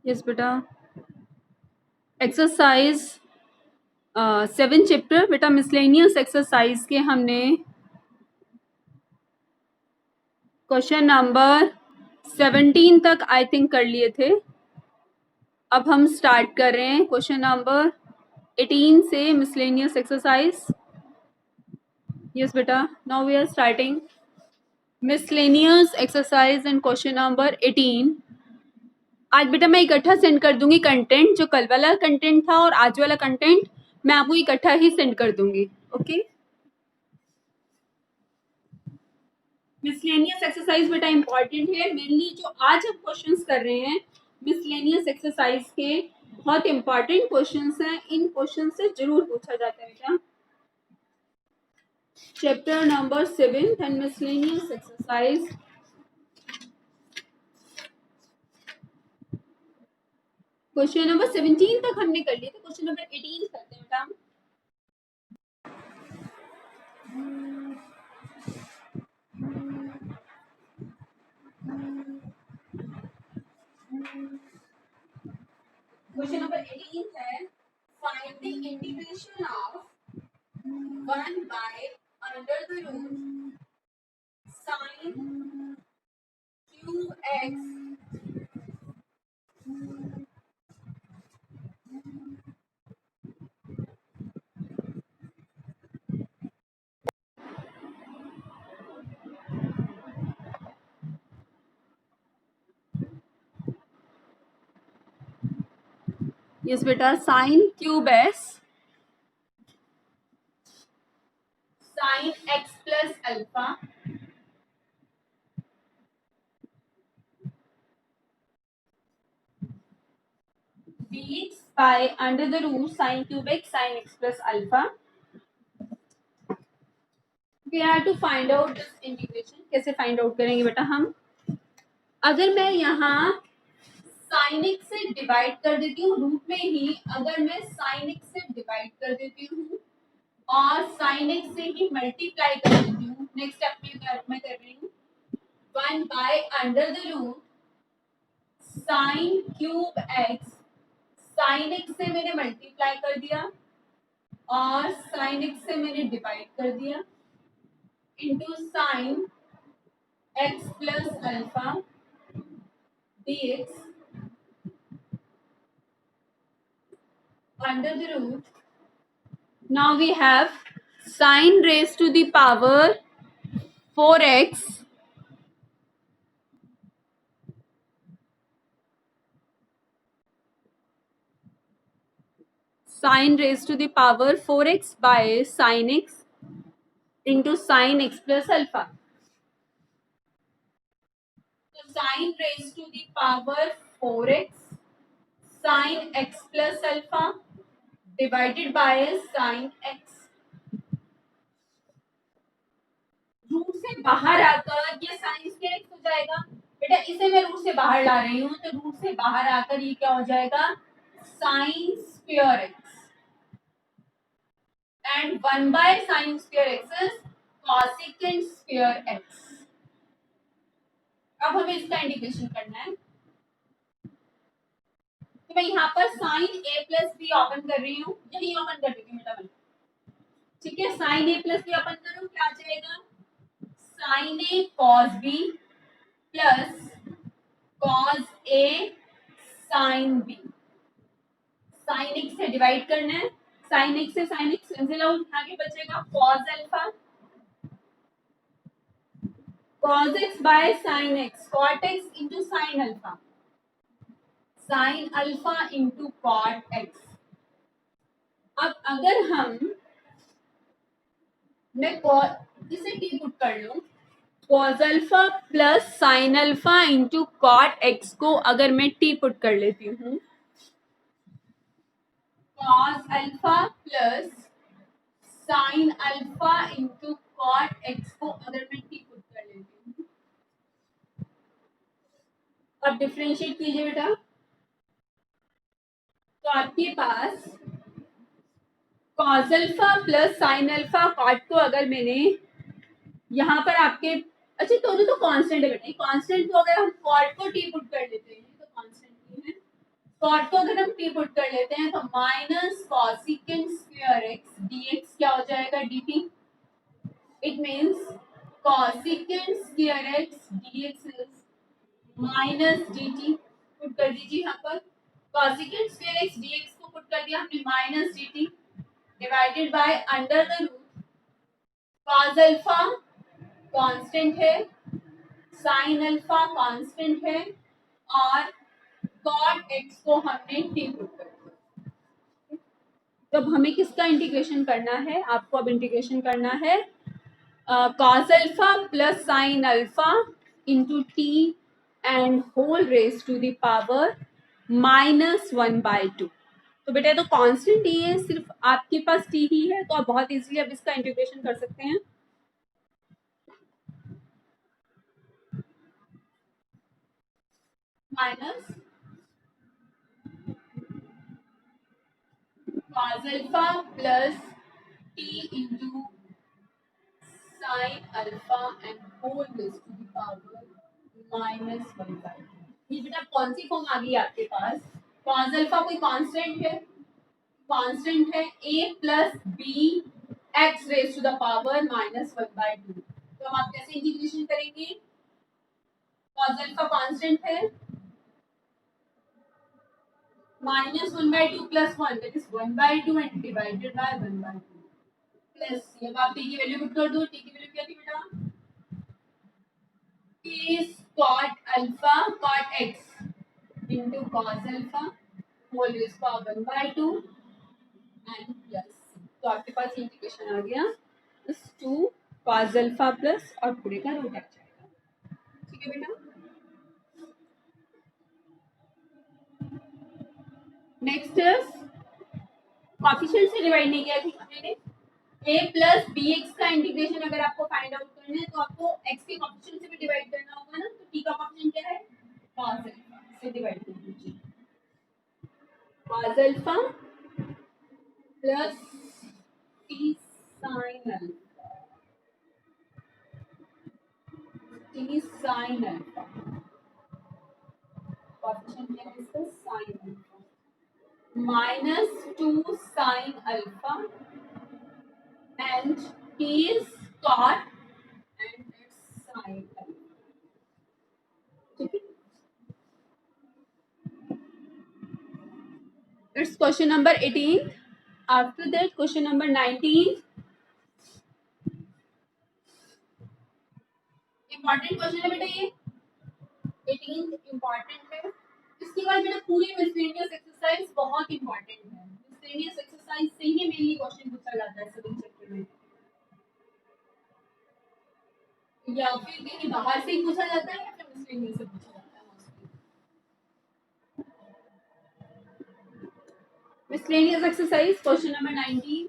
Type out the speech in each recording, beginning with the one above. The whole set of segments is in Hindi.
यस बेटा। एक्सरसाइज 7 चैप्टर बेटा मिसलेनियस एक्सरसाइज के हमने क्वेश्चन नंबर 17 तक आई थिंक कर लिए थे। अब हम स्टार्ट कर रहे हैं क्वेश्चन नंबर 18 से मिसलेनियस एक्सरसाइज। यस बेटा, now we are starting miscellaneous exercise and question number 18। आज बेटा मैं इकट्ठा सेंड कर दूंगी कंटेंट, जो कल वाला कंटेंट था और आज वाला कंटेंट मैं आपको इकट्ठा ही सेंड कर दूंगी। ओके। मिसलेनियस एक्सरसाइज बेटा इंपॉर्टेंट है, मेनली जो आज हम क्वेश्चंस कर रहे हैं मिसलेनियस एक्सरसाइज के बहुत इंपॉर्टेंट क्वेश्चंस हैं। इन क्वेश्चन से जरूर पूछा जाता है बेटा। Chapter number 7 and miscellaneous exercise. Question number 17 तक हमने कर लिए थे, क्वेश्चन नंबर 18 करते हैं बेटा। क्वेश्चन नंबर 18 है, find the integration of 1 by under the root sin qx yes बेटा, sine cube s sine x plus alpha dx by under the root sine cube x sine x plus alpha. We have to find out this integration. कैसे फाइंड आउट करेंगे बेटा हम? अगर मैं यहाँ साइन एक्स से डिवाइड कर देती हूँ रूट में ही, अगर मैं साइन एक्स से डिवाइड कर देती हूँ और साइन एक्स से ही मल्टीप्लाई कर देती हूँ, नेक्स्ट स्टेप में कर रही हूँ 1 by under the root sine cube x, sine x से मैंने मल्टीप्लाई कर दिया और साइन एक्स से मैंने डिवाइड कर दिया into sine x plus alpha dx under the root. Now we have sin raised to the power 4x sin raised to the power 4x by sin x into sin x plus alpha. So sin raised to the power 4x sin x plus alpha divided by sin x. Root से बाहर आकर ये साइन स्क्वायर एक्स हो जाएगा बेटा। इसे मैं रूट से बाहर ला रही हूँ, तो रूट से बाहर आकर ये क्या हो जाएगा? Sine square x and 1 by sine square x is cosecant square x. अब हमें इसका इंटीग्रेशन करना है, तो मैं यहाँ पर sine a plus b open कर रही हूँ, यही ओपन कर देती हूँ बेटा मैं। ठीक है, sine a plus b open करूँ, क्या आ जाएगा? Sine a cos b plus cos a sine b. Sine x से डिवाइड करना है, साइन एक्स से साइन एक्स कैंसिल आउट, आगे बचेगा cos alpha cos x by sin x, cot x into sin alpha, sin alpha into cot x। अब अगर हम मैं इसे टी पुट कर लूं, cos alpha plus sin alpha into cot x को अगर मैं टी पुट कर लेती हूँ, cos alpha plus sin alpha into cot x को अगर मैं टी पुट कर लेती हूँ, अब डिफरेंशिएट कीजिए बेटा, तो आपके पास cos alpha plus sin alpha cot को अगर मैंने यहाँ पर आपके, अच्छा दोनों तो कांस्टेंट है बेटा, कांस्टेंट को अगर हम कॉट को टी पुट कर लेते हैं तो कांस्टेंट ही है, कॉट को अगर हम टी पुट कर लेते हैं तो minus cosecant square x dx क्या हो जाएगा dt. It means cosecant square x dx is minus dt. Put कर दीजिए यहाँ पर कॉसिकेंट स्क्वायर एक्स डीएक्स को पुट कर दिया हमने minus dt divided by under the root cos alpha constant है, sin अल्फा कांस्टेंट है और cot x को हमने t पुट कर दिया. तो अब हमें किसका इंटीग्रेशन करना है, आपको अब इंटीग्रेशन करना है cos alpha plus sin alpha into t and whole raise to the power -1/2. तो बेटा तो कांस्टेंट ही है, सिर्फ आपके पास टी ही है तो आप बहुत इजीली अब इसका इंटीग्रेशन कर सकते हैं. Minus cos alpha plus t into sin alpha and whole raise to the power -1/2. ये बेटा कौन सी फॉर्म आ गई आपके पास. cos अल्फा कोई कांस्टेंट है, कांस्टेंट है a plus b x raise to the power -1/2. तो हम आप कैसे इंटीग्रेशन करेंगे. cos अल्फा कांस्टेंट है -1/2 plus 1 that is 1/2 and divided by 1/2 plus अब आप t की वैल्यू पुट कर दो. t की वैल्यू क्या थी बेटा t is cot alpha cot x into cos alpha whole raise power 1/2 and plus. तो आपके पास इंटीग्रेशन आ गया इस 2 cos अल्फा प्लस और पूरे का रूट आ जाएगा. ठीक है बेटा. नेक्स्ट कोएफिशिएंट से डिवाइड नहीं किया थी मैंने. a प्लस बी एक्स का इंटीग्रेशन अगर आपको फाइंड आउट करना है तो आपको x के कोएफिशिएंट से भी डिवाइड करना होगा ना. तो t का कोएफिशिएंट क्या है cos अल्फा से डिवाइड कर दीजिए. cos alpha plus t sin alpha t sin alpha coefficient क्या है इसका sin alpha -2 sin alpha and t is cot and it's sin alpha. Okay. It's question number 18. After that, question number 19. Important question है बेटा ये. 18 important है. इसके बाद बेटा पूरी miscellaneous exercise बहुत important है. miscellaneous exercise से ही mainly question पूछा जाता है सभी चैप्टर में. या फिर कहीं बाहर से ही पूछा जाता है या फिर miscellaneous से पूछा जाता है mostly. Miscellaneous exercise question number 19.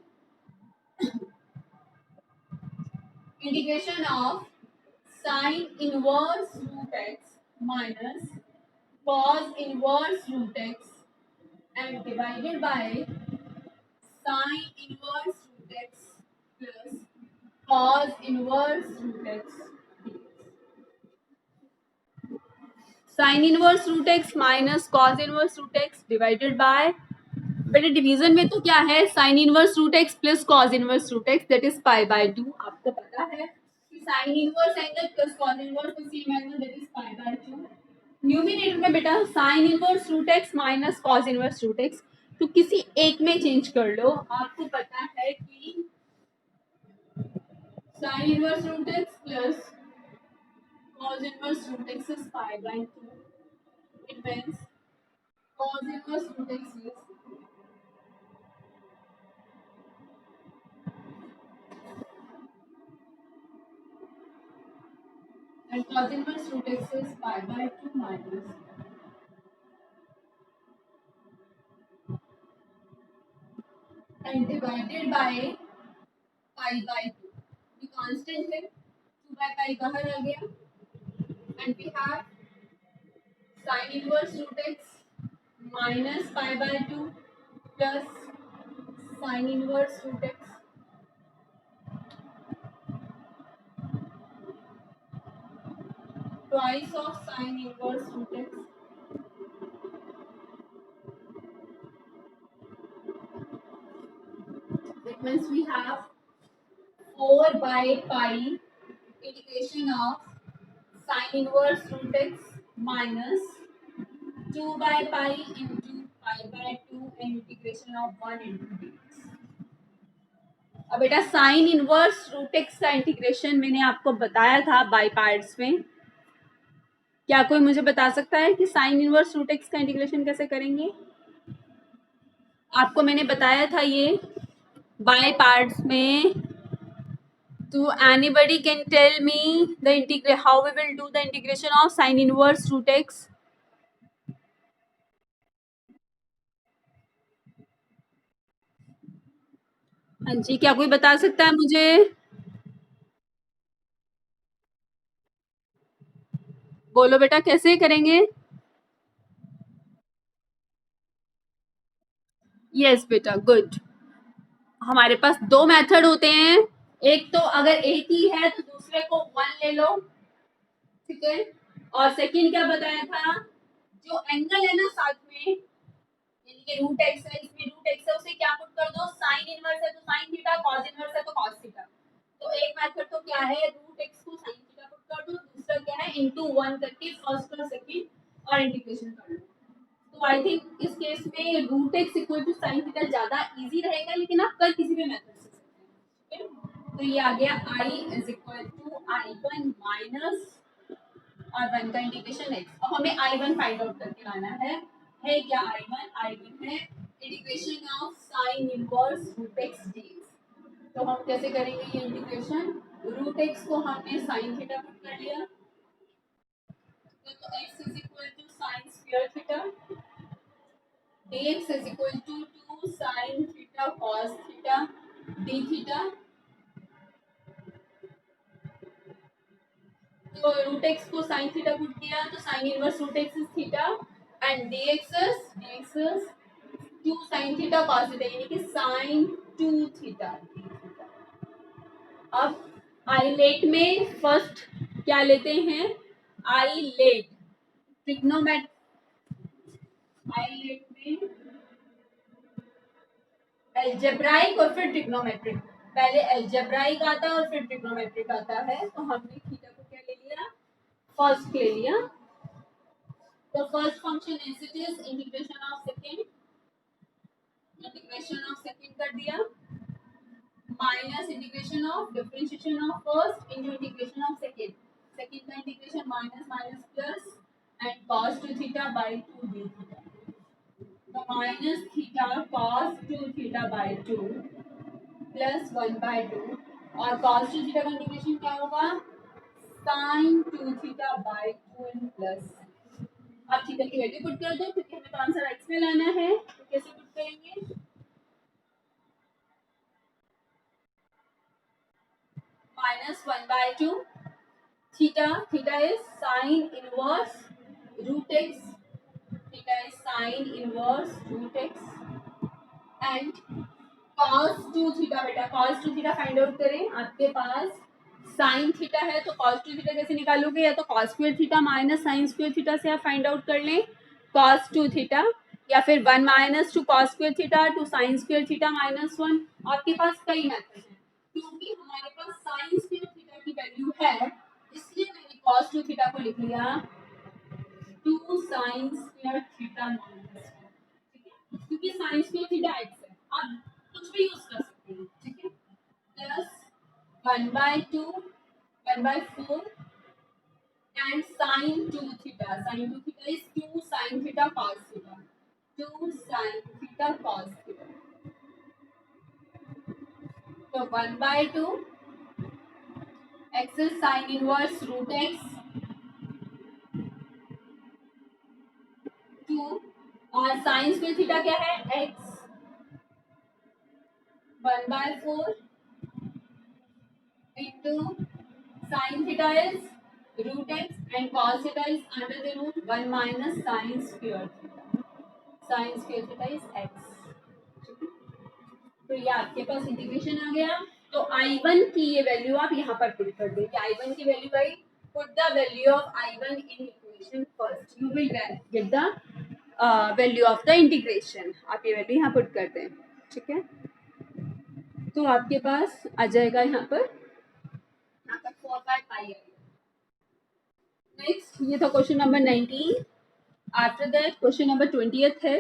Integration of sin inverse root x minus cos inverse root x and divided by sin inverse root x plus cos inverse root x. sin inverse root x minus cos inverse root x divided by बेटे डिवीजन में तो क्या है sin inverse root x plus cos inverse root x that is π/2. आपको पता है कि sin inverse angle plus cos inverse का same angle that is π/2. Numerator में बेटा sin inverse root x minus cos inverse root x तो किसी एक में चेंज कर लो. आपको पता है कि sin inverse root x plus cos inverse root x is π/2. It means cos inverse root x is and cos inverse root x is π/2 minus and divided by π/2. ये कांस्टेंट है 2/π बाहर आ गया and we have sin inverse root x minus π/2 plus sin inverse root x twice of sin inverse root x means we have 4 by pi integration of sin inverse root x minus 2 by pi into pi by 2 and integration of 1 into dx. अब बेटा साइन इनवर्स रूट एक्स का इंटीग्रेशन मैंने आपको बताया था बाय पार्ट्स में. क्या कोई मुझे बता सकता है कि साइन इनवर्स रूट एक्स का इंटीग्रेशन कैसे करेंगे? आपको मैंने बताया था ये बाय पार्ट्स में. तो anybody can tell me the how we will do the integration of sin inverse root x? हाँ जी, क्या कोई बता सकता है मुझे? बोलो बेटा कैसे करेंगे? यस बेटा, गुड. हमारे पास 2 मेथड होते हैं. एक तो अगर एक ही है तो दूसरे को 1 ले लो, ठीक है. और सेकंड क्या बताया था, जो एंगल है ना साथ में, यानी कि रूट एक्स है, इसमें रूट एक्स है, उसे क्या पुट कर दो, साइन इनवर्स है तो साइन थीटा, कॉस इनवर्स है तो कॉस थीटा. तो एक मेथड तो क्या है, रूट एक्स को साइन थीटा पुट कर दो, दूसरा क्या है इनटू 1 करके फर्स्ट और सेकंड और इंटीग्रेशन कर लो. तो आई थिंक इस केस में root x equal to sine theta ज्यादा इजी रहेगा, लेकिन आप कर किसी भी मेथड से सकते हैं. तो ये आ गया i is equal to i1 minus और 1 का इंटीग्रेशन x. अब हमें i1 फाइंड आउट करके लाना है क्या i1 है integration of sine inverse root x dx. तो हम कैसे करेंगे ये इंटीग्रेशन, रूट x को हमने साइन थीटा पुट कर लिया, तो x is equal to sine square theta, dx is equal to 2 sin theta cos theta d theta. तो रूट एक्स को साइन थीटा पुट किया तो sine inverse root x is theta and dx is 2 sin theta cos theta यानी कि sin 2 थीटा. अब आइलेट में फर्स्ट क्या लेते हैं, आइलेट ट्रिग्नोमेट. आइलेट में एल्जेब्राइक और फिर ट्रिग्नोमेट्रिक. पहले एल्जेब्राइक आता है और फिर ट्रिग्नोमेट्रिक आता है. तो हमने थीटा को क्या ले लिया, फर्स्ट ले लिया. तो first function as it is, integration of second कर दिया, minus integration of differentiation of first into integration of second. Second का integration minus minus plus and cos 2 theta by 2 d theta. तो minus theta cos 2 theta by 2 plus 1 by 2 और cos 2 थीटा का इंटीग्रेशन क्या होगा, sin 2 थीटा बाय 2 प्लस. अब थीटा की वैल्यू पुट कर दो क्योंकि हमें तो आंसर x में लाना है. तो कैसे पुट करेंगे, minus 1 by 2 theta, theta is sine inverse root x, theta is sine inverse root x and cos 2 theta. बेटा cos 2 थीटा फाइंड आउट करें. आपके पास sin थीटा है तो cos 2 थीटा कैसे निकालोगे, या तो cos square theta minus sin square theta से आप फाइंड आउट कर लें cos 2 थीटा, या फिर 1 minus two cos square theta two sin square theta minus 1. आपके पास कई मेथड हैं. क्योंकि हमारे पास sin स्क्वायर थीटा की वैल्यू है इसलिए मैंने cos 2 थीटा को लिख लिया 2 sin स्क्वायर थीटा माइनस 1. ठीक है, क्योंकि sin स्क्वायर थीटा x है, आप कुछ भी यूज कर सकते हैं. ठीक है, plus 1 by 2 1 by 4 and sin 2 theta. sin 2 theta is 2 sin theta cos theta, 2 sin theta cos theta. तो 1 by 2 x is sin inverse root x 2 और sin स्क्वायर थीटा क्या है x, 1 by 4 into sin theta is root x and cos theta is under the root 1 minus sin square theta. Sin square theta is x. तो ये आपके पास इंटीग्रेशन आ गया. तो I1 की ये वैल्यू आप यहाँ पर पुट कर देंगे. I1 की वैल्यू भाई, put the value of I1 in equation first, you will get the value of the integration. आप ये वैल्यू यहाँ पुट कर दें. ठीक है, तो आपके पास आ जाएगा यहाँ पर 4/pi आएगा। नेक्स्ट ये था question number 19। After that question number 20th है।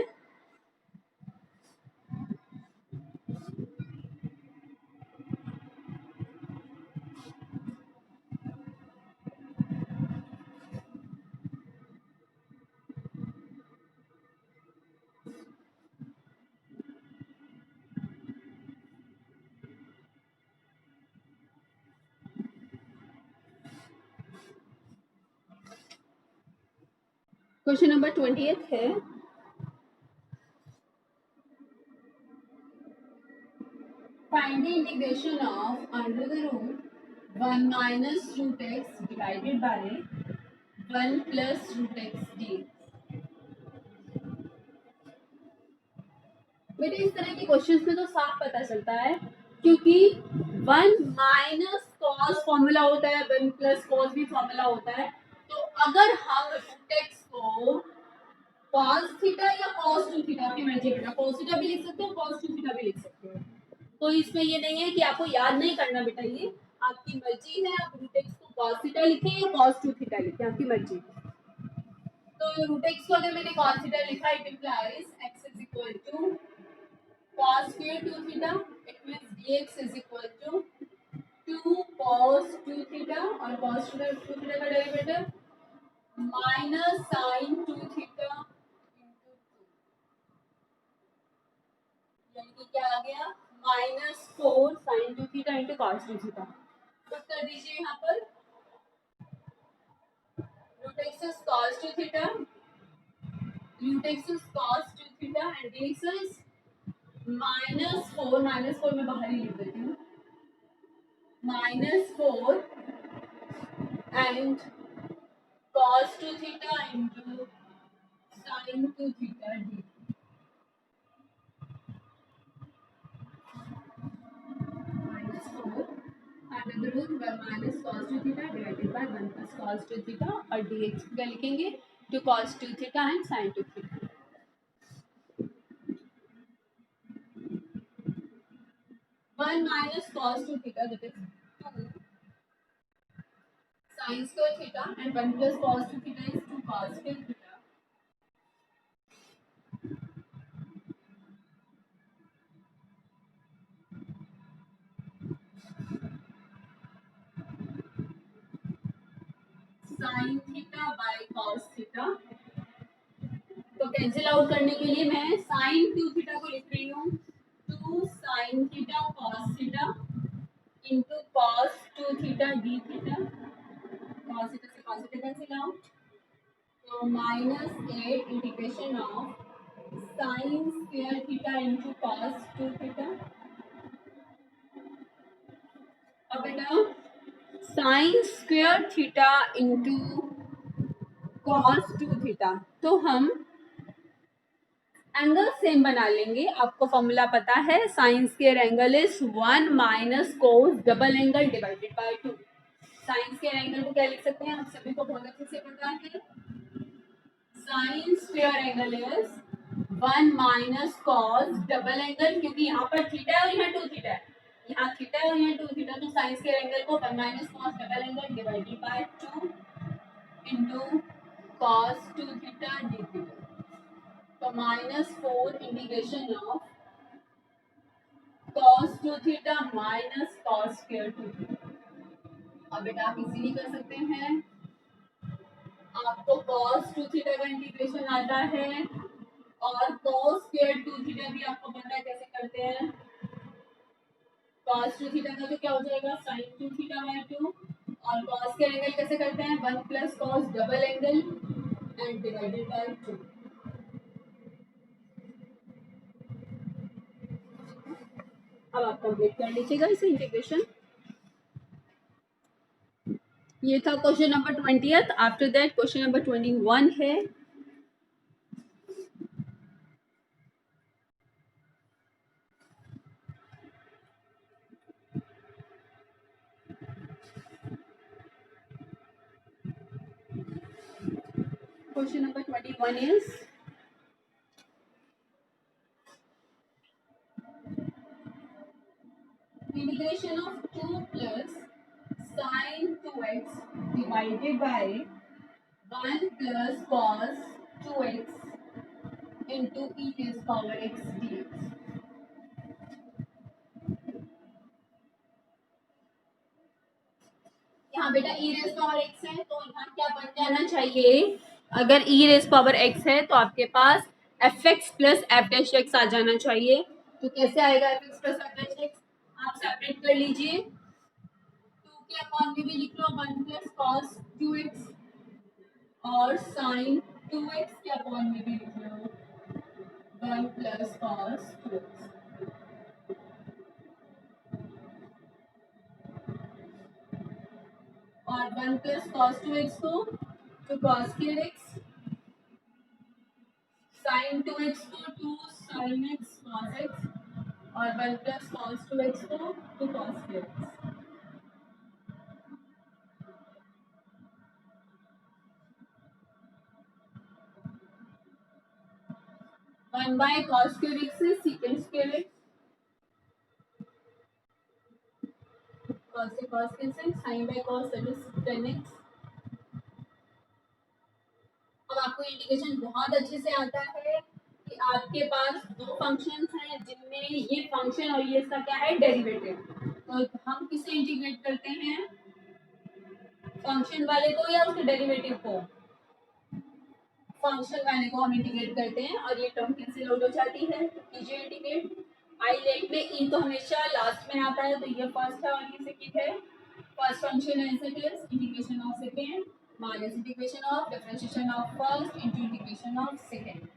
क्वेश्चन नंबर 20th है। Find the integration of under the root 1 minus root x divided by 1 plus root x dx। बेटे इस तरह के क्वेश्चंस में तो साफ पता चलता है, क्योंकि 1 माइनस कॉस फॉर्मूला होता है, 1 प्लस कॉस भी फॉर्मूला होता है। तो अगर हम रूट एक्स को कॉस थीटा या कॉस टू थीटा, आपकी मर्जी है, कॉस थीटा भी लिख सकते हो, कॉस टू थीटा भी लिख सकते हो। तो इसमें ये नहीं है कि आपको याद नहीं करना बेटा, ये आपकी मर्जी है। आप रूट एक्स को कॉस थीटा लिखें या कॉस टू थीटा लिखें, आपकी मर्जी। तो रूट एक्स को अगर मैंने कॉस थीटा लिखा, it implies x is equal to cos square 2 theta, it means dx is equal to 2 cos 2 theta और cos 2 theta का derivative minus sin 2 theta into 2, यानी कि क्या आ गया minus 4 sin 2 theta into cos 2 theta। तो कर दीजिए यहाँ पर root x is cos 2 theta, root x is cos 2 theta and dx is -4, -4 मैं बाहर ही लिख देती हूँ, -4 and cos 2 theta into sin 2 theta d। -4 under the root 1 minus cos 2 theta divided by 1 plus cos 2 theta और dx क्या लिखेंगे, 2 cos 2 theta and sin 2 theta। 1 minus cos 2 theta that is 2 sin square theta and 1 plus cos 2 theta is 2 cos square theta। sin theta by cos theta, तो कैंसिल आउट करने के लिए मैं sin 2 थीटा को लिख रही हूँ 2 sin theta cos theta into cos 2 theta d theta, cos theta से cos थीटा कैंसिल आउट, तो -8 integration of sin square theta into cos 2 theta. अब बेटा sin square theta into cos 2 theta, तो हम एंगल सेम बना लेंगे। आपको फॉर्मूला पता है, sine square angle is 1 minus cos double angle divided by 2। Sine square angle को क्या लिख सकते हैं, आप सभी को बहुत अच्छे से पता है, sine square angle is 1 minus cos double angle, क्योंकि यहाँ पर थीटा है और यहाँ 2 थीटा है, यहाँ थीटा है और यहाँ 2 थीटा, तो साइन स्क्वायर एंगल को 1 minus cos double angle divided by 2 into cos 2 theta D theta. तो -4 integration of cos 2 theta minus cos square 2 theta. अब बेटा आप इजीली कर सकते हैं, आपको cos 2 थीटा का इंटीग्रेशन आता है और cos स्क्वायर 2 थीटा भी आपको पता है कैसे करते हैं। cos 2 थीटा का तो क्या हो जाएगा sin 2 थीटा बाय 2 और cos के एंगल कैसे करते हैं 1 plus cos double angle and divided by 2। अब आप कंप्लीट कर लीजिएगा इसे इंटीग्रेशन। ये था question number 20th। After that question number 21 है। Question number 21 is x divided by 1 plus cos 2x into e raised power x dx. यहाँ बेटा e रेज पावर x है तो यहाँ क्या बन जाना चाहिए, अगर e रेज पावर x है तो आपके पास fx plus f dash x आ जाना चाहिए। तो कैसे आएगा fx plus f dash x, आप सेपरेट कर लीजिए, 2 के अपॉन में भी लिख लो 1 प्लस कॉस 2x और साइन 2x के अपॉन में भी लिख लो 1 प्लस कॉस 2x और 1 प्लस कॉस 2x को तो cos square x, sign 2x को 2 साइन x कॉस x और 1 प्लस कॉस 2x को 2 cos square x। One by cos square x से सीकेंड स्क्वायर x, कॉस से cos cancel, sine by cos that is 10x। अब आपको इंटीग्रेशन बहुत अच्छे से आता है कि आपके पास दो फंक्शंस हैं जिनमें ये फंक्शन और ये इसका क्या है डेरिवेटिव, तो हम किसे इंटीग्रेट करते हैं, फंक्शन वाले को या उसके डेरिवेटिव को, फंक्शन वाले को हम इंटीग्रेट करते हैं और ये टर्म कैंसिल आउट हो जाती है। तो कीजिए इंटीग्रेट, आई लेट में ई तो हमेशा लास्ट में आता है तो ये फर्स्ट है और ये सेकंड है, फर्स्ट फंक्शन है it is integration of second minus integration of differentiation of first into integration of second,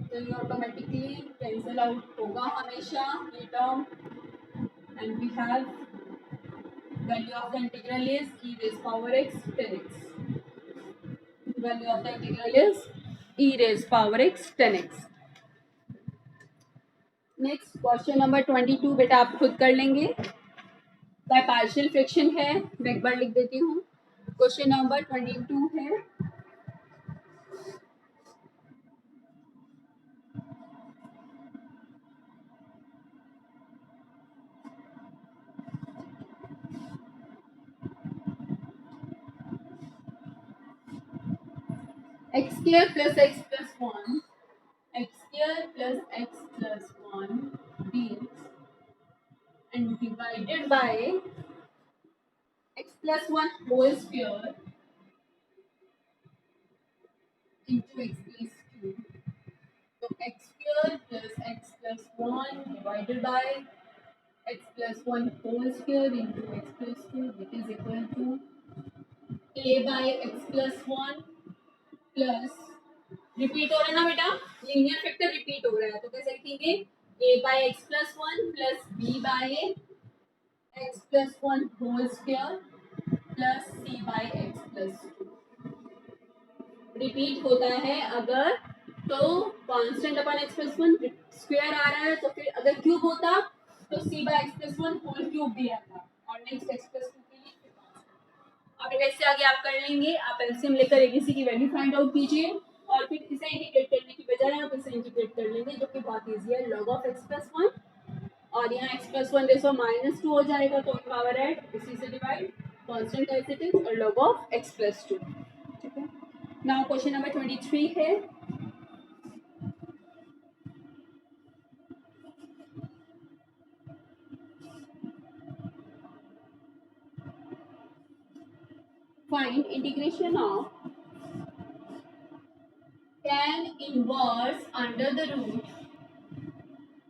तो ये ऑटोमेटिकली कैंसिल आउट होगा हमेशा ये term and we have value of the integral is e raised power x 10x, value of the integral is e raised power x 10x। Next question number 22 बेटा आप खुद कर लेंगे, बाय पार्शियल फ्रैक्शन है, मैं एक बार लिख देती हूँ। क्वेश्चन नंबर 22 है x square plus x plus 1 x square plus x plus 1 dx and divided by x plus 1 whole square into x plus 2, so x square plus x plus 1 divided by x plus 1 whole square into x plus 2 which is equal to a by x plus 1 plus, repeat हो रहा है ना बेटा, लीनियर फैक्टर रिपीट हो रहा है तो कैसे लिखेंगे a by x plus 1 plus b by x plus 1 whole square plus c by x plus 2, repeat होता है अगर तो कांस्टेंट अपन एक्स प्लस 1 स्क्वायर आ रहा है तो फिर अगर क्यूब होता तो c by x plus 1 whole cube भी आता और नेक्स्ट एक्स प्लस 2 के लिए अब वैसे आगे आप कर लेंगे, आप एलसीएम लेकर एबीसी की वैल्यू फाइंड आउट कीजिए और फिर इसे इंटीग्रेट करने की बजाय आप इसे इंटीग्रेट कर लेंगे जो कि बहुत ईजी है, लॉग ऑफ एक्स प्लस 1 और यहाँ एक्स प्लस 1 देखो माइनस 2 हो जाएगा तो पावर ऐड इसी से divide constant as it is और लॉग ऑफ एक्स प्लस 2, ठीक है। नाउ क्वेश्चन नंबर 23 है, find integration of tan inverse under the root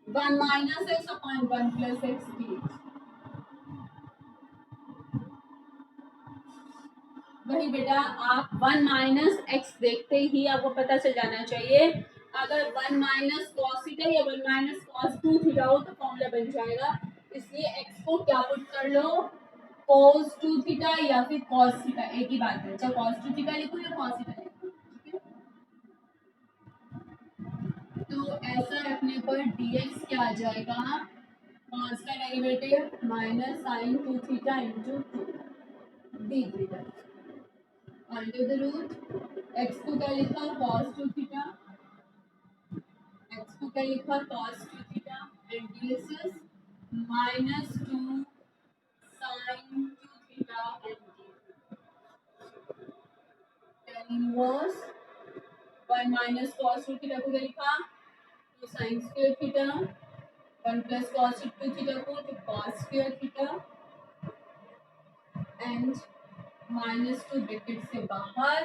1 minus x upon 1 plus x dx। वही बेटा आप 1 माइनस एक्स देखते ही आपको पता चल जाना चाहिए, अगर 1 माइनस कॉस थीटा या 1 माइनस कॉस 2 थीटा हो तो फॉर्मूला बन जाएगा, इसलिए एक्स को क्या पुट कर लो cos 2 थीटा या फिर cos थीटा, एक ही बात है, चाहे cos 2 थीटा लिखो या cos थीटा लिखो, ठीक है। तो ऐसा रखने पर dx क्या आ जाएगा, cos का derivative minus sine 2 theta into 2 d theta under the root x को क्या लिखा cos 2 थीटा, एक्स को क्या लिखा cos 2 theta and this is minus 2 sin 2 theta and inverse 1 minus cos root theta को क्या लिखा, तो sine square theta, 1 plus cos root 2 theta को तो cos square theta, and minus 2 bracket से बाहर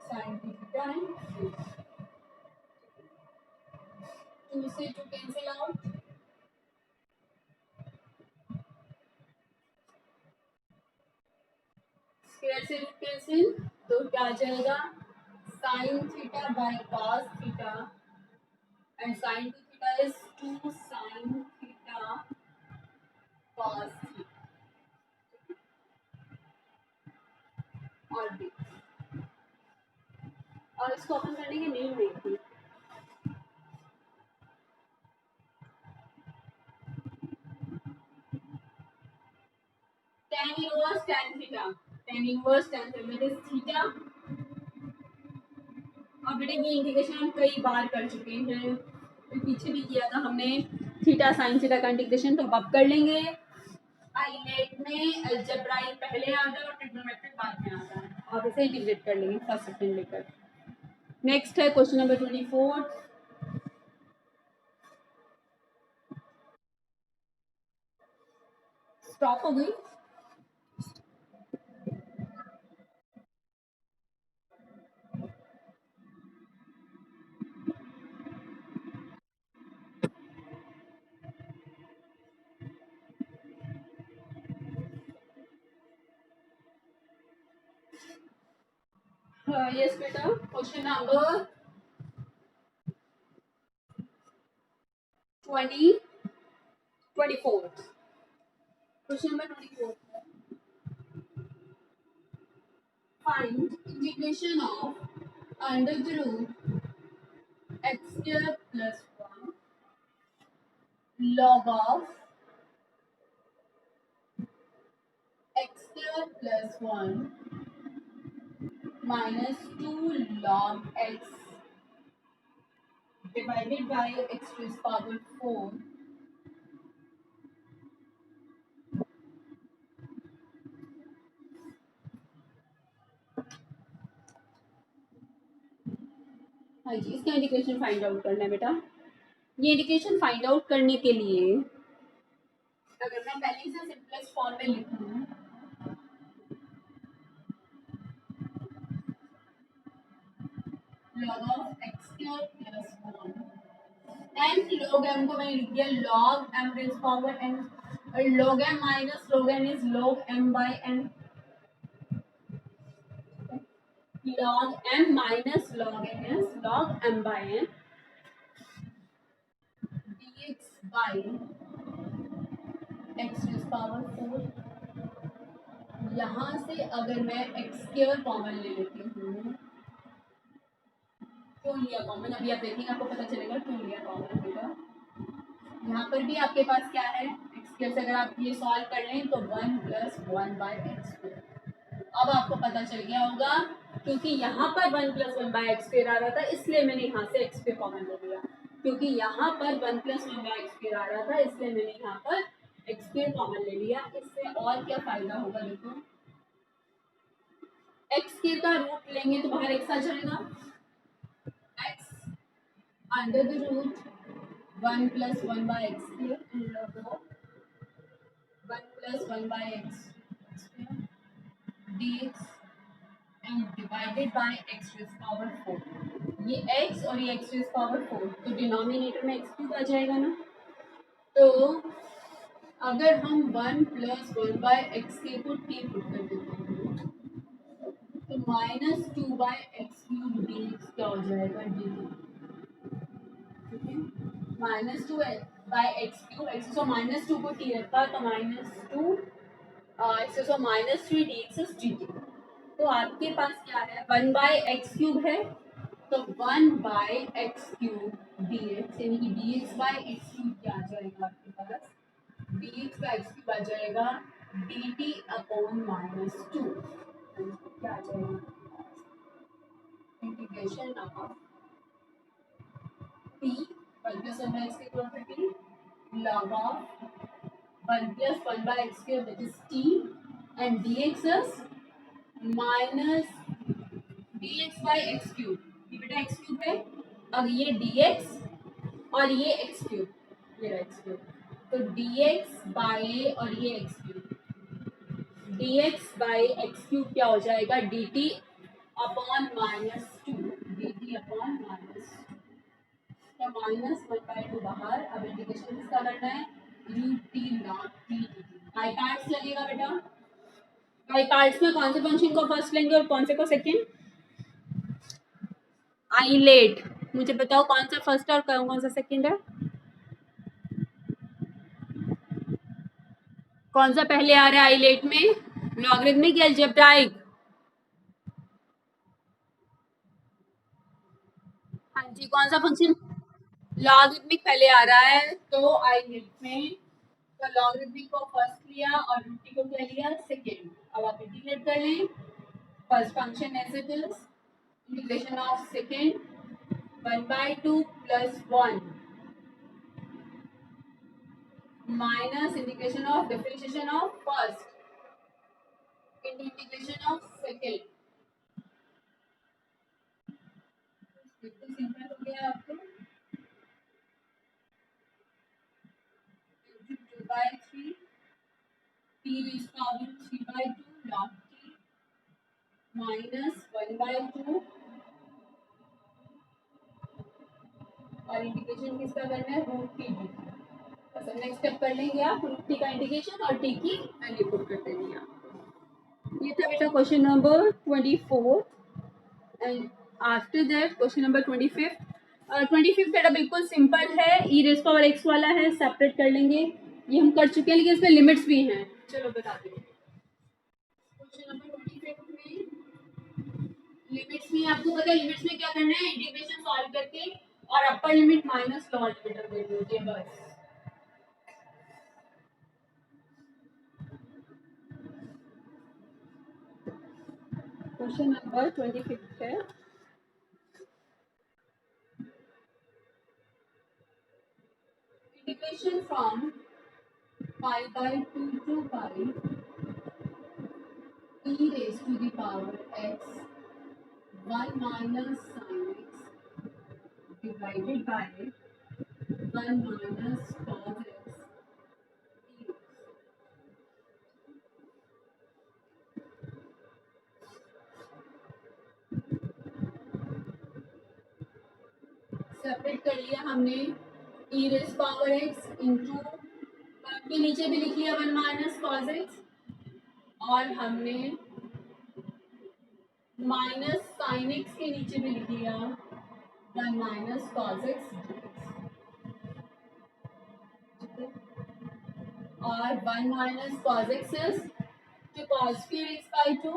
साइन थीटा एंड 2 से 2 कैंसिल आउट, स्क्वायर से रूट कैंसिल, तो क्या आ जाएगा sine theta by cos theta, and sine 2 theta is 2 sine theta cos theta, और भी और इसको ओपन करने की नीड नहीं थी। tan inverse tan theta, tan inverse tan theta that is theta। अब बेटा ये इंटीग्रेशन हम कई बार कर चुके हैं, तो पीछे भी किया था हमने थीटा साइन थीटा का इंटीग्रेशन, तो अब कर लेंगे। आइलेट में अलजेब्राइक पहले आता है और ट्रिग्नोमेट्रिक बाद में आता है, आप इसे इंटीग्रेट कर लेंगे फर्स्ट सेकंड लेकर। नेक्स्ट है क्वेश्चन नंबर 24। स्टॉप हो गई। यस बेटा, question number 24। Question number 24, find integration of under the root x square plus 1 log of x square plus 1 minus 2 log x divided by x to the power 4 हाँ जी, इसका इंटीग्रेशन फाइंड आउट करना है बेटा। ये इंटीग्रेशन फाइंड आउट करने के लिए अगर मैं पहले से सिंपलेस्ट फॉर्म में लिखूं, log of x square plus 1 n log m को मैंने लिख दिया log m raised power n, और log m minus log n is log m by n, log m minus log n is log m by n dx by x raised power 4। यहाँ से अगर मैं x स्क्वायर कॉमन ले लेती हूँ, क्यों लिया कॉमन अभी आप देखेंगे आपको पता चलेगा क्यों लिया कॉमन बेटा। यहाँ पर भी आपके पास क्या है x स्क्वायर से अगर आप ये सॉल्व कर लें तो 1 प्लस 1 बाय एक्स स्क्वायर। अब आपको पता चल गया होगा क्योंकि यहाँ पर 1 प्लस 1 बाय एक्स स्क्वायर आ रहा था इसलिए मैंने यहाँ से एक्स स्क्वायर कॉमन ले लिया, क्योंकि यहाँ पर 1 प्लस 1 बाय एक्स स्क्वायर आ रहा था इसलिए मैंने यहाँ पर एक्स स्क्वायर कॉमन ले लिया। इससे और क्या फायदा होगा, देखो एक्स स्क्वायर का रूट लेंगे तो बाहर एक्स आ जाएगा, x under the root 1 plus 1 by x square and log of 1 plus 1 by x square dx and divided by x raised power 4। ये x और ये x raised power 4 तो डिनोमिनेटर में x क्यूब आ जाएगा ना। तो अगर हम 1 प्लस 1 बाय एक्स के को t पुट कर देते हैं तो minus 2 by x cube dx क्या हो जाएगा dt, minus 2 by x cube, x तो माइनस 2 को t रखा तो माइनस 2 एक्स तो माइनस 3 dx इज dt। तो आपके पास क्या है 1 बाय एक्स क्यूब है तो 1 बाय एक्स क्यूब dx यानी कि dx बाय एक्स क्यूब क्या आ जाएगा आपके पास, dx बाय एक्स क्यूब आ जाएगा dt अपॉन माइनस 2। क्या आ जाएगा integration of t 1 plus 1 by x के property log of 1 plus 1 by x cube that is t and dx is minus d x by x cube, ये बेटा एक्स क्यूब है, अब ये डी एक्स और ये एक्स क्यूब, ये एक्स क्यूब, तो डी एक्स बाई और ये x cube, D x by x cube क्या हो जाएगा, D T upon minus two, D T upon minus two, minus one by two बाहर, अब इंटीग्रेशन किसका करना है, U T not T D T, by parts लगेगा बेटा, बाई पार्ट्स में कौन से फंक्शन को फर्स्ट लेंगे और कौन से को सेकंड, आइलेट, मुझे बताओ कौन सा फर्स्ट और कौन सा सेकंड है, कौन सा पहले आ रहा है आइलेट में, लॉगरिथमिक या अलजेब्राइक, हाँ जी कौन सा फंक्शन, लॉगरिथमिक पहले आ रहा है, तो आइलेट में तो लॉगरिथमिक को फर्स्ट लिया और रूट को क्या लिया सेकंड, अब आप इंटीग्रेट कर लें, first function as it is, integration of second 1/2 plus 1 minus integration of differentiation of first into integration of second, बिल्कुल सिंपल हो गया आपको, 2/3 t raised to power 3/2 log t minus 1/2 और इंटीग्रेशन किसका करना है, रूट टी डी, बस नेक्स्ट स्टेप कर लेंगे आप, रूट टी का इंटीग्रेशन और टी की वैल्यू पुट कर देंगे आप। ये था बेटा question number 24 and after that question number 25। 25 बेटा बिल्कुल सिंपल है, ई रेज पावर एक्स वाला है, सेपरेट कर लेंगे, ये हम कर चुके हैं लेकिन इसमें लिमिट्स भी हैं, चलो बताते हैं। क्वेश्चन नंबर 25 में लिमिट्स में आपको पता है, लिमिट्स में क्या करना है, इंटीग्रेशन सॉल्व करके और upper limit minus lower limit रख देनी होती है बस। क्वेश्चन नंबर 25 है, integration from pi by 2 to pi e raised to the power x 1 minus sin x divided by 1 minus cos x dx। Separate कर लिया हमने e raise power x into के नीचे भी लिख लिया 1 माइनस कॉस x और हमने माइनस साइन x के नीचे भी लिख लिया 1 माइनस कॉस x और 1 minus cos x is two cos square x by 2,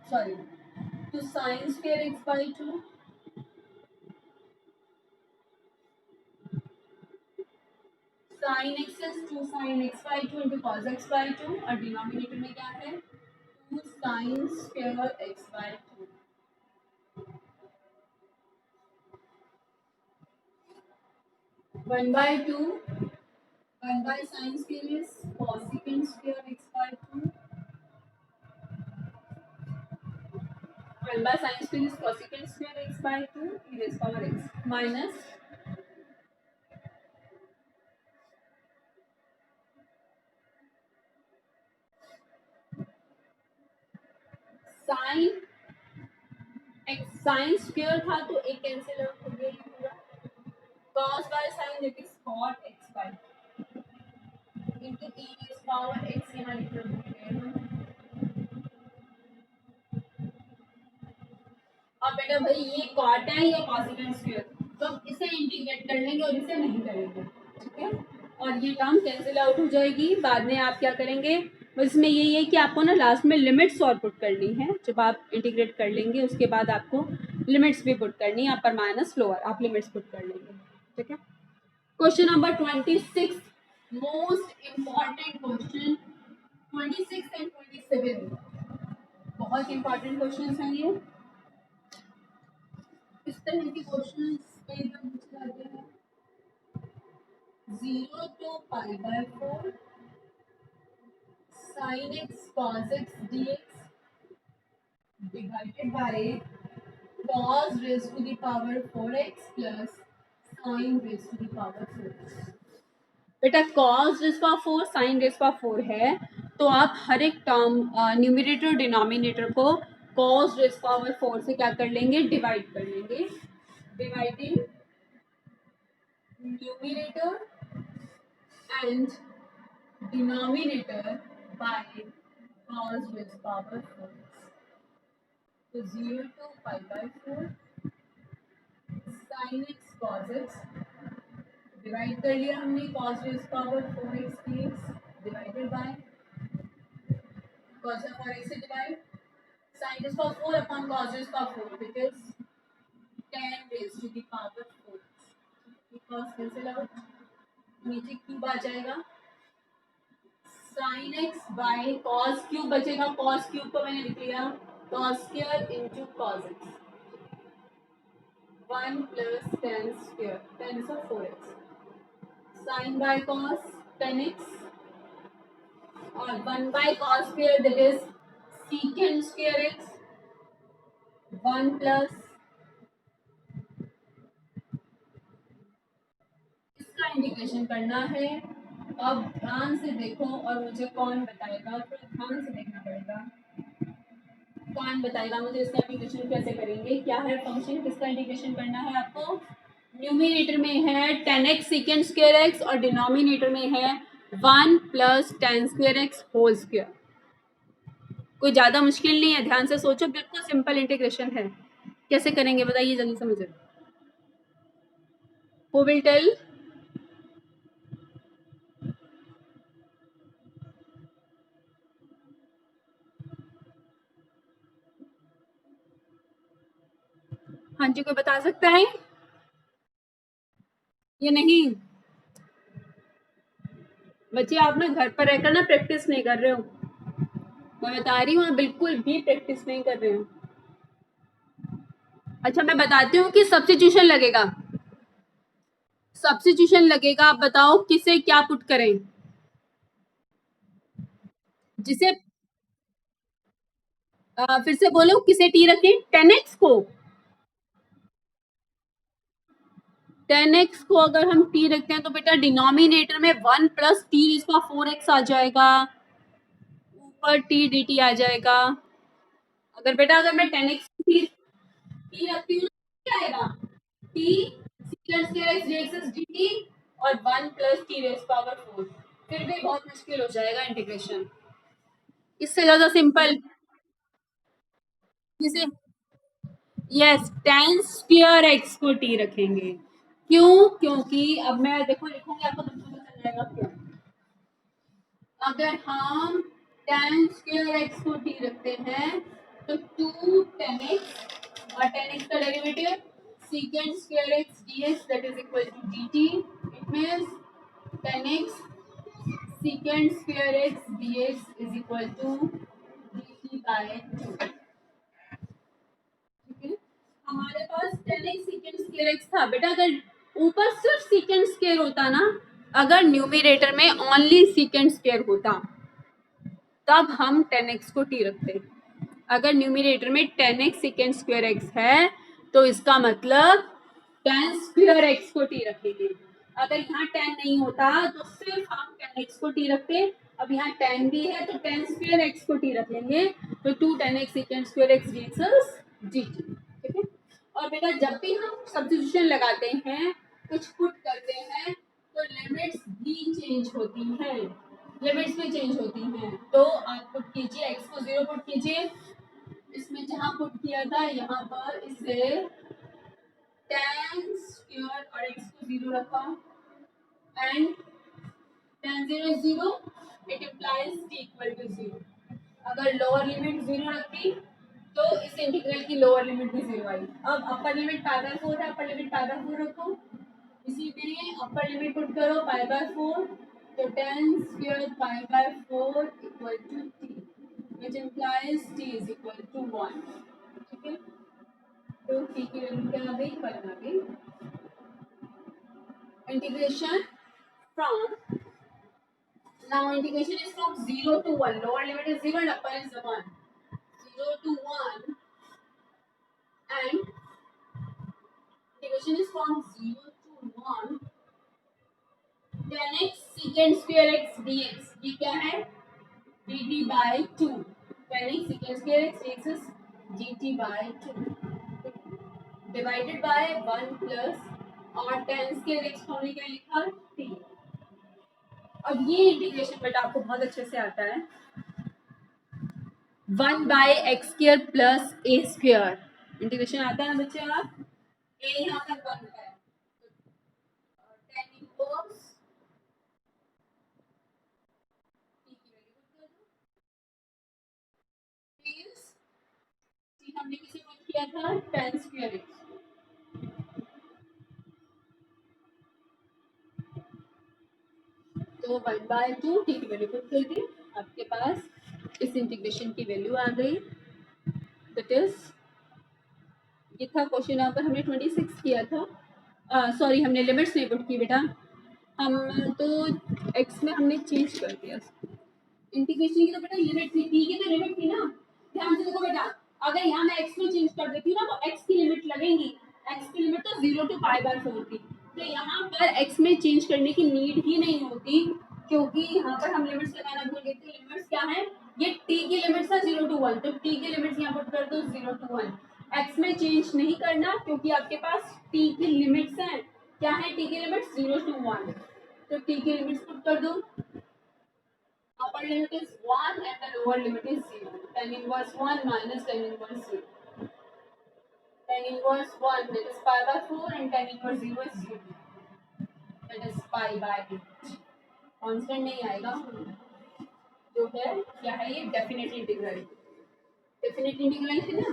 sorry two sine square x by 2 sin x is 2 sin x by 2 into cos x by 2 और डिनोमिनेटर में क्या है 2 sin square x by 2। One by two, one by sine square is cosecant square x by 2, one by sine square is cosecant square x by 2 e raised power x minus sine x, sine square था तो एक कैंसिल आउट हो गया ये पूरा, cos by sine that is cot x by into e raised power x यहाँ लिखना भूल गए हम। और बेटा भाई ये cot है या cosecant स्क्वायर, तो हम इसे इंटीग्रेट कर लेंगे और इसे नहीं करेंगे, ठीक है, और ये टर्म कैंसिल आउट हो जाएगी। बाद में आप क्या करेंगे, बस इसमें यही है कि आपको ना लास्ट में लिमिट्स और पुट करनी है, जब आप इंटीग्रेट कर लेंगे उसके बाद आपको लिमिट्स भी पुट करनी है, अपर माइनस लोअर आप लिमिट्स पुट कर लेंगे, ठीक है। Question number 26 most important question, 26 and 27 बहुत इंपॉर्टेंट क्वेश्चन हैं ये, इस तरह के क्वेश्चन पे जब पूछे जाते हैं 0 to pi by 4 sin x cos x dx divided by cos raised to the power 4x plus sin raised to the power 4x। बेटा cos rays power 4 sin rays power 4 है, तो आप हर एक टर्म न्यूमरेटर और डिनोमिनेटर को cos रेज़ पावर 4 से क्या कर लेंगे, डिवाइड कर लेंगे। Dividing numerator and denominator by cos rays power 4। तो 0 to pi by 4 sin x cos x divide कर लिया हमने cos rays power 4x dx divided by cos of 4x से divide sin raised power 4 upon cos raised power 4 because 10 raised to the power 4 because cancel out नीचे क्यूब आ जाएगा sin x by cos cube बचेगा cos क्यूब को मैंने लिख लिया cos square into cos x 1 plus 10 square 10 is 4x sin by cos 10x और 1 by cos square that is secant square x 1 plus इसका इंटीग्रेशन करना है। अब ध्यान से देखो और मुझे कौन बताएगा, थोड़ा ध्यान से देखना पड़ेगा, कौन बताएगा मुझे इसका इंटीग्रेशन कैसे करेंगे, क्या है फंक्शन, किसका इंटीग्रेशन करना है आपको। न्यूमिनेटर में है 10x सेकेंड स्क्वायर एक्स और डिनोमिनेटर में है 1 plus 10 square x whole square. कोई ज़्यादा मुश्किल नहीं है, ध्यान से सोचो, बिल्कुल सिंपल इंटीग्रेशन है। कैसे करेंगे बताइए जल्दी से मुझे। Who will tell. हाँ जी, कोई बता सकता है ये? नहीं बच्चे, आप ना घर पर रहकर ना प्रैक्टिस नहीं कर रहे हो, मैं बता रही हूँ, बिल्कुल भी प्रैक्टिस नहीं कर रहे हो। अच्छा मैं बताती हूँ कि सब्स्टिट्यूशन लगेगा, सब्स्टिट्यूशन लगेगा। आप बताओ किसे क्या पुट करें, जिसे फिर से बोलो किसे टी रखें, 10x को, 10x को अगर हम t रखते हैं तो बेटा डिनोमिनेटर में 1 प्लस टी इसका 4x आ जाएगा, ऊपर t dt आ जाएगा। अगर बेटा अगर मैं 10x t रखती हूँ क्या आएगा, t secant square x dx dt और 1 प्लस t रेज़ पावर 4। फिर भी बहुत मुश्किल हो जाएगा इंटीग्रेशन, इससे ज्यादा सिंपल जिसे यस 10 स्क्वायर x को t रखेंगे। क्यों? क्योंकि अब मैं देखो लिखूंगी, आपको बिल्कुल पता चल जाएगा क्यों। अगर हम 10 स्क्वायर x को t रखते हैं तो 2 10x और 10x का derivative secant square x dx that is equal to dt, it means 10x secant square x dx is equal to dt by 2। ठीक है, हमारे पास 10x secant square x था बेटा, अगर ऊपर सिर्फ secant square होता ना, अगर न्यूमरेटर में ओनली secant square होता तब हम 10x को t रखते। अगर न्यूमरेटर में 10x सेकेंड स्क्वायर x है तो इसका मतलब 10 स्क्वायर x को t रखेंगे। अगर यहाँ 10 नहीं होता तो सिर्फ हम 10x को t रखते। अब यहाँ 10 भी है तो 10 स्क्वायर x को t रख लेंगे, तो 2 10x second square x dt। ठीक है, और बेटा जब भी हम सब्स्टिट्यूशन लगाते हैं, कुछ पुट करते हैं, तो लिमिट्स भी चेंज होती हैं, लिमिट्स भी चेंज होती हैं। तो आप पुट कीजिए, x को 0 पुट कीजिए, इसमें जहां पुट किया था यहाँ पर इसे 10 स्क्वायर और x को 0 रखा and 10 0 0, it implies t equal to 0। अगर लोअर लिमिट 0 रखी तो इस इंटीग्रल की लोअर लिमिट भी 0 आई। अब अपर लिमिट पाई बाय 4 है, अपर लिमिट पाई बाय 4 रखो, इसीलिए अपर लिमिट पुट करो पाई बाय 4, तो 10 square pi by 4 equal to t, which implies t is equal to 1। ठीक है, तो t की वैल्यू क्या आ गई, 1 आ गई। Integration from, now integration is from 0 to 1, lower limit is 0 and upper is 1, 0 0 to 1 and integration is from 0 to 1 tan x secant square x dx, ये क्या है dt by 2, tan x secant square x dx is dt by 2 divided by 1 plus और tan square x को हमने क्या लिखा t। अब ये इंटीग्रेशन बेटा आपको बहुत अच्छे से आता है 1 by x square plus A square, integration आता है ना बच्चे, आप ए यहाँ पर 1 है tan इनवर्स t की वैल्यू पुट कर दो, प्लीज t हमने किसे पुट किया था tan स्क्वायर x, तो 1/2 t की वैल्यू पुट कर दी, आपके पास इस इंटीग्रेशन की वैल्यू आ गई, दैट इज ये था क्वेश्चन नंबर हमने 26 किया था, सॉरी हमने लिमिट्स नहीं पुट की बेटा, हम तो x में हमने चेंज कर दिया, इंटीग्रेशन की तो बेटा लिमिट थी, t की तो लिमिट थी ना, ध्यान से देखो बेटा, अगर यहाँ मैं x में चेंज कर देती हूँ ना तो x की लिमिट लगेंगी, x की लिमिट तो 0 to π/4 थी, तो यहाँ पर x में चेंज करने की नीड ही नहीं होती, क्योंकि यहाँ पर हम लिमिट्स लगाना भूल गए थे, लिमिट्स क्या है, ये t की लिमिट्स है 0 to 1, तो t की लिमिट्स यहाँ पुट कर दो 0 to 1, x में चेंज नहीं करना क्योंकि आपके पास t की लिमिट्स हैं, क्या है t की लिमिट्स 0 to 1, तो t की लिमिट्स पुट कर दो, upper limit is 1 and the lower limit is 0, tan inverse 1 minus tan inverse 0, tan inverse 1 that is π/4 and tan inverse 0 is 0, that is π/8, constant नहीं आएगा, जो है क्या है ये डेफिनेट इंटीग्रल, डेफिनेट इंटीग्रल है ना,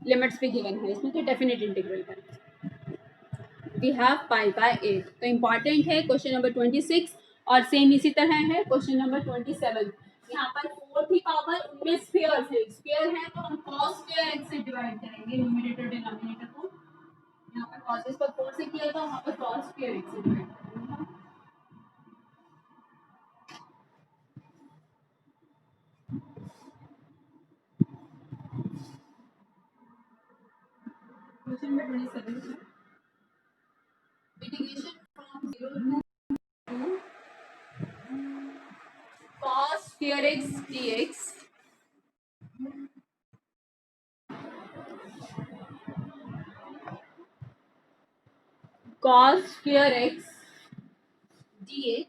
लिमिट्स भी गिवन है इसमें, तो डेफिनेट इंटीग्रल है, वी हैव π/8, तो इम्पॉर्टेंट है क्वेश्चन नंबर 26, और सेम इसी तरह है क्वेश्चन नंबर 27, यहाँ पर 4 की पावर उनमें स्क्वायर्स है, स्क्वायर है तो हम cos स्क्वायर x से डिवाइड करेंगे न्यूमरेटर डिनोमिनेटर को, यहाँ पर cos पर 4 से किया था, वहाँ पर cos स्क्वायर x से डिवाइड करेंगे, question number 27 integration from 0 to cos square x dx, cos square x dx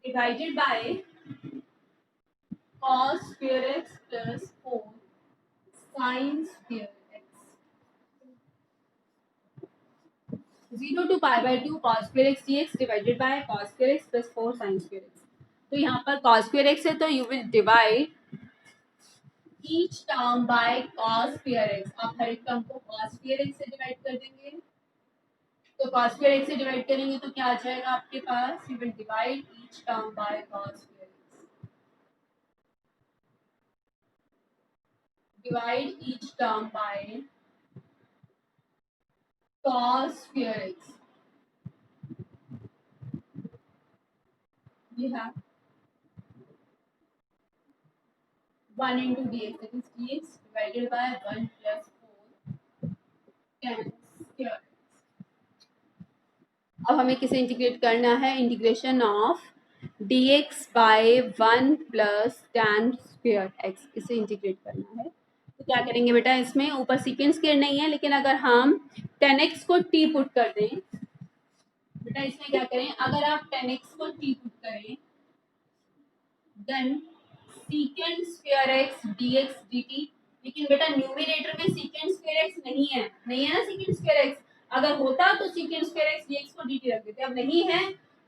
divided by cos square x plus 4 sin square x, 0 to π/2 cos square x dx divided by cos square x plus 4 sin square x, तो यहाँ पर cos square x है तो you will divide each term by cos square x, आप हर एक टर्म को cos square x से डिवाइड कर देंगे, तो cos square x से डिवाइड करेंगे तो क्या आ जाएगा आपके पास, you will divide each term by cos square x, divide each term by cos square x, we have 1 into dx, that is dx divided by 1 plus 4 tan square x, अब हमें किसे इंटीग्रेट करना है, integration of dx by 1 plus tan square x, इसे इंटीग्रेट करना है, तो क्या करेंगे बेटा, इसमें ऊपर सीकेंड स्क्वायर नहीं है, लेकिन अगर हम tan x को t पुट कर दें बेटा, इसमें क्या करें, अगर आप tan x को t पुट करें then secant square x dx dt, लेकिन बेटा न्यूमरेटर में secant square x नहीं है ना secant square x, अगर होता तो secant square x dx को dt रख देते, अब नहीं है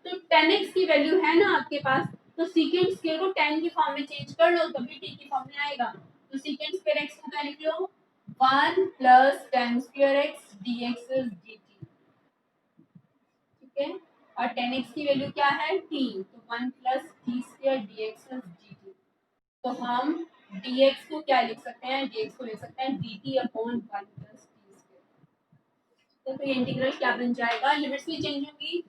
तो tan x की वैल्यू है ना आपके पास, तो secant square को tan की फॉर्म में चेंज कर लो तभी t की फॉर्म में आएगा, तो secant square x को क्या लिख लो 1 plus tan square x dx is dt, ठीक है, और tan x की वैल्यू क्या है t, तो 1 plus t square dx is dt, तो हम dx को क्या लिख सकते हैं, dx को लिख सकते हैं dt upon 1 plus t square, तो ये इंटीग्रल क्या बन जाएगा, लिमिट्स भी चेंज होंगी,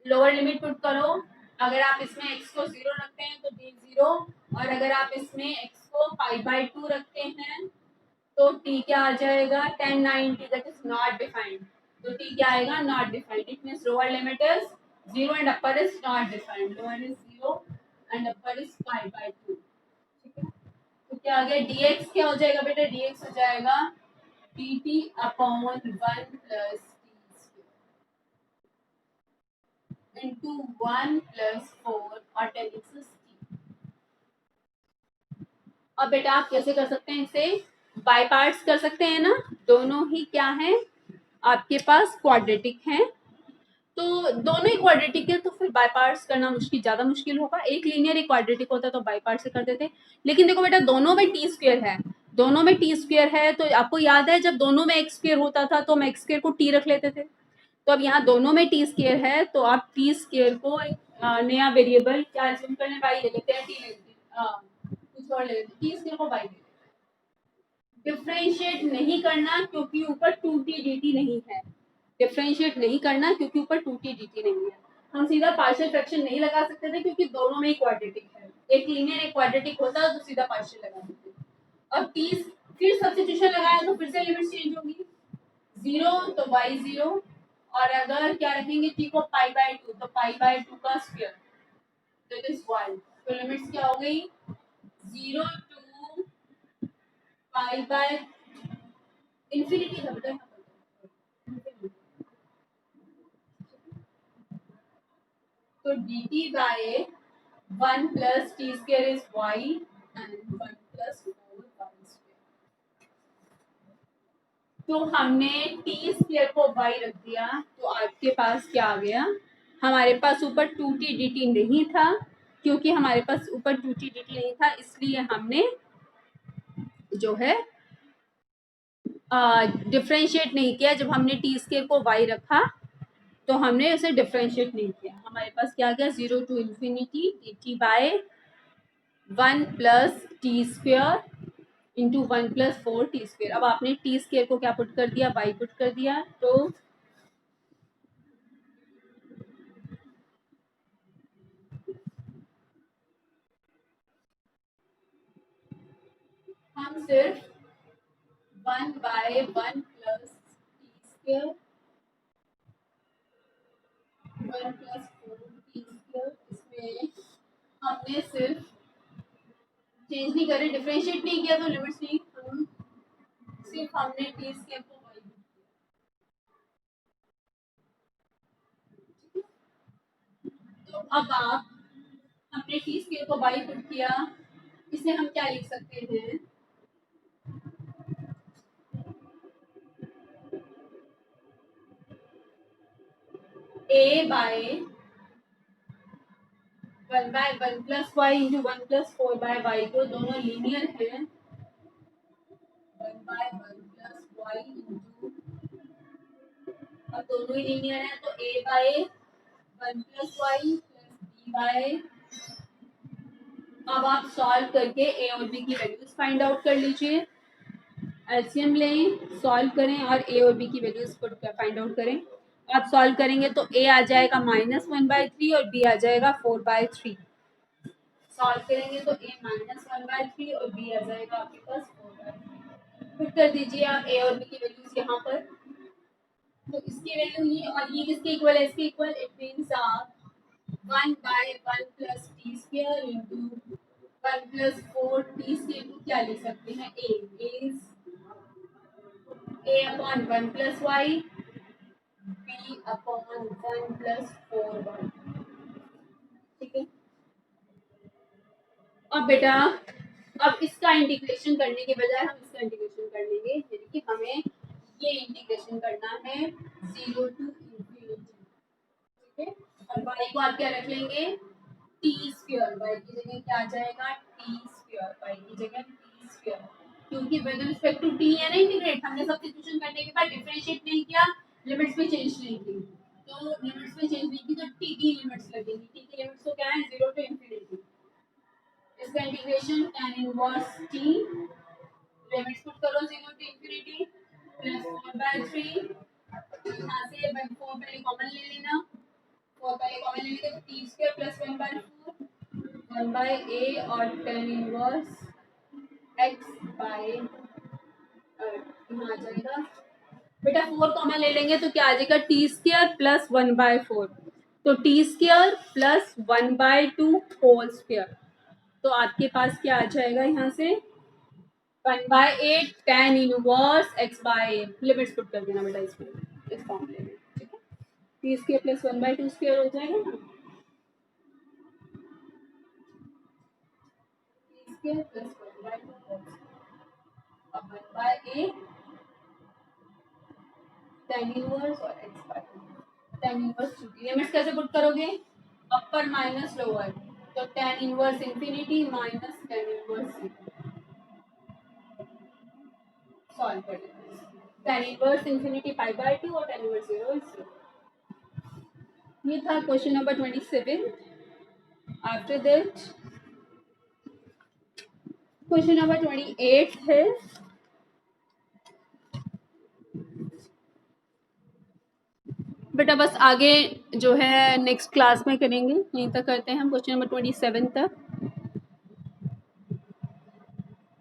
लोअर लिमिट पुट करो, अगर आप इसमें x को 0 रखते हैं तो d 0 और और अगर आप इसमें x को π/2 रखते हैं तो t क्या आ जाएगा 1090 दैट इज नॉट डिफाइंड. तो t क्या आएगा not defined. It means lower limit is 0 and upper is not defined. Lower is 0 and upper is π/2. ठीक है. तो क्या आ गया dx क्या हो जाएगा बेटा. dx हो जाएगा dt upon 1 plus t into 1 plus 4 और 10x is t. अब बेटा आप कैसे कर सकते हैं इसे बाय पार्ट्स कर सकते हैं ना. दोनों ही क्या है आपके पास क्वाड्रेटिक हैं. तो दोनों ही क्वाड्रेटिक है तो फिर बाय पार्ट्स करना ज्यादा मुश्किल होगा. एक लीनियर एक क्वाड्रेटिक होता तो बाय पार्ट्स से कर देते. लेकिन देखो बेटा दोनों में टी स्क्वायर है. दोनों में टी स्क्वायर है तो आपको याद है जब दोनों में एक्स स्क्वायर होता था तो हम एक्स स्क्वायर को टी रख लेते थे. तो अब यहाँ दोनों में टी स्क्वायर है तो आप टी स्क्वायर को नया वेरिएबल क्या एज्यूम करने बाई ले लेते हैं. टी ले लेते हैं कुछ और ले लेते हैं. टी स्क्वायर को बाई ले लेते हैं. डिफरेंशिएट नहीं करना क्योंकि ऊपर 2t dt नहीं है. डिफरेंशिएट नहीं करना क्योंकि ऊपर 2t dt नहीं है. हम सीधा पार्शियल फ्रैक्शन नहीं लगा सकते थे क्योंकि दोनों में ही क्वाड्रेटिक है. एक लीनियर एक क्वाड्रेटिक होता तो सीधा पार्शियल लगा देते. अब t फिर सब्स्टिट्यूशन लगाया तो फिर से लिमिट चेंज होगी. 0 तो y 0 और अगर क्या रखेंगे t को π/2 तो π/2 का स्क्वायर दैट इज 1. तो लिमिट्स क्या हो गई 0 टू π/ इंफिनिटी था बेटा. तो dt by 1 plus t square is y and 1 plus 4y square. तो हमने t स्क्वायर को y रख दिया तो आपके पास क्या आ गया. हमारे पास ऊपर 2t dt नहीं था. क्योंकि हमारे पास ऊपर 2t dt नहीं था इसलिए हमने जो है डिफरेंशिएट नहीं किया. जब हमने टी स्क्वायर को y रखा तो हमने उसे डिफरेंशिएट नहीं किया. हमारे पास क्या गया 0 to infinity dt by 1 plus t square into 1 plus 4 t square. अब आपने टी स्क्वायर को क्या पुट कर दिया y पुट कर दिया. तो हम सिर्फ 1 by 1 plus t square 1 plus 4 t square इसमें हमने सिर्फ चेंज नहीं करे डिफरेंशिएट नहीं किया तो लिमिट्स नहीं. हम सिर्फ हमने टी स्क्वायर को y तो अब आप हमने टी स्क्वायर को y पुट किया. इसे हम क्या लिख सकते हैं a by 1 by 1 plus y into 1 plus 4 by y को दोनों लीनियर हैं. 1 बाय 1 प्लस वाई इंटू अब दोनों ही लीनियर हैं तो a by 1 plus y plus b by. अब आप सॉल्व करके a और b की वैल्यूज फाइंड आउट कर लीजिए. एलसीएम लें सॉल्व करें और a और b की वैल्यूज फाइंड आउट करें. आप सॉल्व करेंगे तो a आ जाएगा -1/3 और b आ जाएगा 4/3. सॉल्व करेंगे तो a -1/3 और b आ जाएगा आपके पास 4/3. पुट कर दीजिए आप a और b की वैल्यूज यहाँ पर. तो इसकी वैल्यू ये और ये किसके इक्वल है इसके इक्वल. इट मींस आप 1 by 1 plus t square into 1 plus 4 t square को क्या लिख सकते हैं a is a upon 1 plus y b upon 1 plus 4y. ठीक है. अब बेटा अब इसका इंटीग्रेशन करने के बजाय हम इसका इंटीग्रेशन कर लेंगे. यानी कि हमें ये इंटीग्रेशन करना है 0 टू इंफिनिटी. ठीक है. और y को आप क्या रख लेंगे टी स्क्वायर. y की जगह क्या आ जाएगा टी स्क्वायर. y की जगह टी स्क्वायर क्योंकि विद रिस्पेक्ट टू t है ना इंटीग्रेट. हमने सब्स्टिट्यूशन करने के बाद डिफरेंशिएट नहीं किया लिमिट्स में चेंज नहीं की. तो लिमिट्स में चेंज नहीं की तो t की लिमिट्स लगेंगी. t की लिमिट्स तो क्या है 0 टू इंफिनिटी. इसका integration tan inverse t limits put करो 0 टू इंफिनिटी प्लस 4/3. यहाँ से 4 पहले कॉमन ले लेना. 4 पहले कॉमन ले लेंगे तो t स्क्वायर प्लस 1/4 1 बाय ए और टेन इनवर्स एक्स बाय यहाँ आ जाएगा बेटा 4 कॉमन ले लेंगे तो क्या आ जाएगा टी स्क्वायर प्लस 1 बाय 4 तो t square plus 1 by 2 whole square तो आपके पास क्या आ जाएगा यहाँ से 1 by 8 tan inverse x by limits put कर देना बेटा इसमें इस फॉर्मूले में ठीक है t square plus 1 by 2 square हो जाएगा ना टी स्क्वायर प्लस 1 बाय 2 अब 1 बाय 8 टेन इनवर्स और x by tan inverse limits कैसे पुट करोगे अपर माइनस लोअर तो tan inverse infinity minus tan inverse solve कर देते tan inverse infinity pi by 2 और टेन इनवर्स 0 इज 0 ये था question number 27 after that question number 28 है बेटा बस आगे जो है नेक्स्ट क्लास में करेंगे यहीं तक करते हैं हम क्वेश्चन नंबर 27 तक